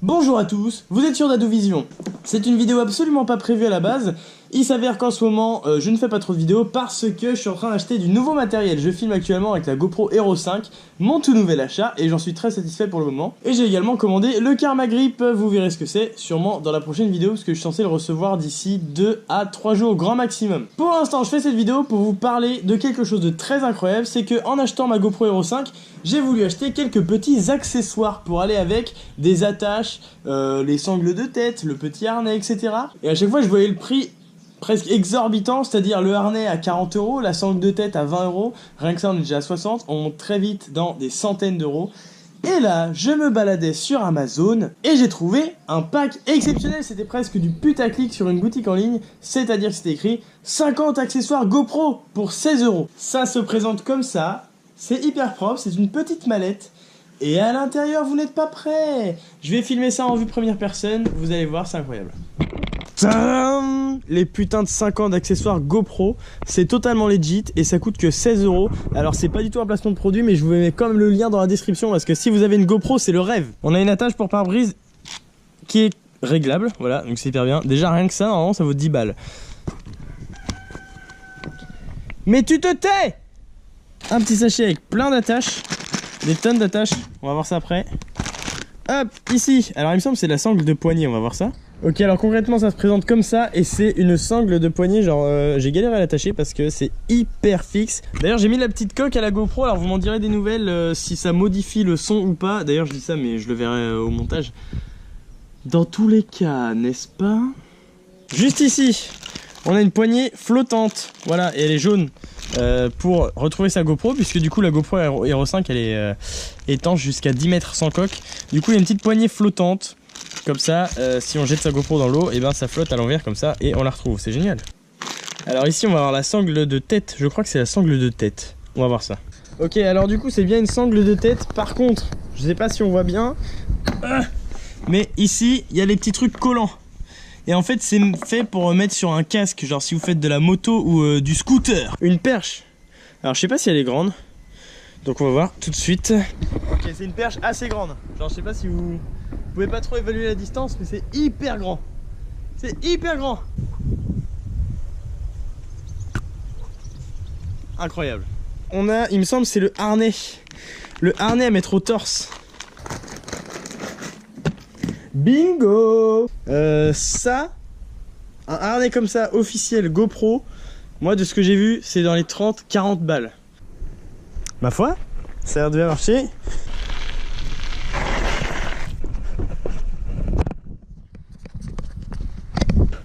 Bonjour à tous, vous êtes sur Dadovision. C'est une vidéo absolument pas prévue à la base. Il s'avère qu'en ce moment, je ne fais pas trop de vidéos parce que je suis en train d'acheter du nouveau matériel. Je filme actuellement avec la GoPro Hero 5, mon tout nouvel achat, et j'en suis très satisfait pour le moment. Et j'ai également commandé le Karma Grip, vous verrez ce que c'est, sûrement dans la prochaine vidéo, parce que je suis censé le recevoir d'ici 2 à 3 jours au grand maximum. Pour l'instant, je fais cette vidéo pour vous parler de quelque chose de très incroyable, c'est que en achetant ma GoPro Hero 5, j'ai voulu acheter quelques petits accessoires pour aller avec, des attaches, les sangles de tête, le petit harnais, etc. Et à chaque fois, je voyais le prix presque exorbitant, c'est-à-dire le harnais à 40 €, la sangle de tête à 20 €, rien que ça on est déjà à 60, on monte très vite dans des centaines d'euros. Et là, je me baladais sur Amazon et j'ai trouvé un pack exceptionnel, c'était presque du putaclic sur une boutique en ligne, c'est-à-dire que c'était écrit 50 accessoires GoPro pour 16 €. Ça se présente comme ça, c'est hyper propre, c'est une petite mallette. Et à l'intérieur, vous n'êtes pas prêts. Je vais filmer ça en vue première personne, vous allez voir, c'est incroyable. Tadam! Les putains de 50 d'accessoires GoPro, c'est totalement legit et ça coûte que 16 €. Alors c'est pas du tout un placement de produit, mais je vous mets quand même le lien dans la description parce que si vous avez une GoPro, c'est le rêve. On a une attache pour pare-brise qui est réglable, voilà, donc c'est hyper bien. Déjà rien que ça, normalement ça vaut 10 balles. Mais tu te tais! Un petit sachet avec plein d'attaches, des tonnes d'attaches, on va voir ça après. Hop, ici, alors il me semble que c'est la sangle de poignet, on va voir ça. Ok, alors concrètement ça se présente comme ça et c'est une sangle de poignet, genre j'ai galéré à l'attacher parce que c'est hyper fixe. D'ailleurs j'ai mis la petite coque à la GoPro, alors vous m'en direz des nouvelles si ça modifie le son ou pas. D'ailleurs je dis ça mais je le verrai au montage. Dans tous les cas, n'est-ce pas? Juste ici, on a une poignée flottante, voilà, et elle est jaune. Pour retrouver sa GoPro, puisque du coup la GoPro Hero 5 elle est étanche jusqu'à 10 mètres sans coque. Du coup il y a une petite poignée flottante. Comme ça, si on jette sa GoPro dans l'eau, et ben ça flotte à l'envers comme ça et on la retrouve, c'est génial. Alors ici on va avoir la sangle de tête, je crois que c'est la sangle de tête, on va voir ça. Ok, alors du coup c'est bien une sangle de tête, par contre, je sais pas si on voit bien, mais ici il y a les petits trucs collants. Et en fait c'est fait pour mettre sur un casque, genre si vous faites de la moto ou du scooter. Une perche, alors je sais pas si elle est grande, donc on va voir tout de suite. Ok, c'est une perche assez grande, genre je sais pas si vous pouvez pas trop évaluer la distance, mais c'est hyper grand. C'est hyper grand. Incroyable. On a, il me semble, c'est le harnais. Le harnais à mettre au torse. Bingo. Ça, un harnais comme ça, officiel GoPro, moi de ce que j'ai vu, c'est dans les 30-40 balles. Ma foi, ça a l'air de bien marcher.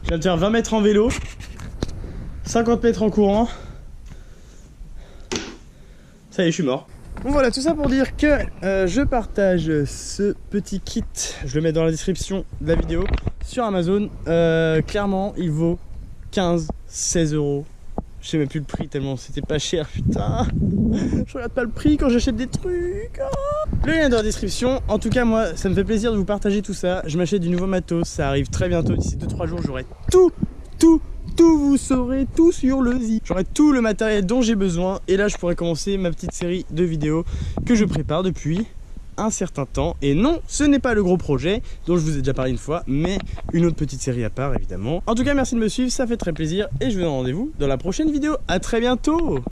Je viens de faire 20 mètres en vélo, 50 mètres en courant. Ça y est, je suis mort. Bon voilà, tout ça pour dire que je partage ce petit kit, je le mets dans la description de la vidéo, sur Amazon. Clairement, il vaut 15-16 €. Je sais même plus le prix tellement c'était pas cher, putain. Je regarde pas le prix quand j'achète des trucs. Le lien est dans la description. En tout cas moi ça me fait plaisir de vous partager tout ça. Je m'achète du nouveau matos, ça arrive très bientôt. D'ici 2-3 jours j'aurai tout, vous saurez tout sur le zip. J'aurai tout le matériel dont j'ai besoin. Et là je pourrai commencer ma petite série de vidéos que je prépare depuis un certain temps. Et non, ce n'est pas le gros projet dont je vous ai déjà parlé une fois, mais une autre petite série à part évidemment. En tout cas merci de me suivre, ça fait très plaisir. Et je vous donne rendez-vous dans la prochaine vidéo. À très bientôt.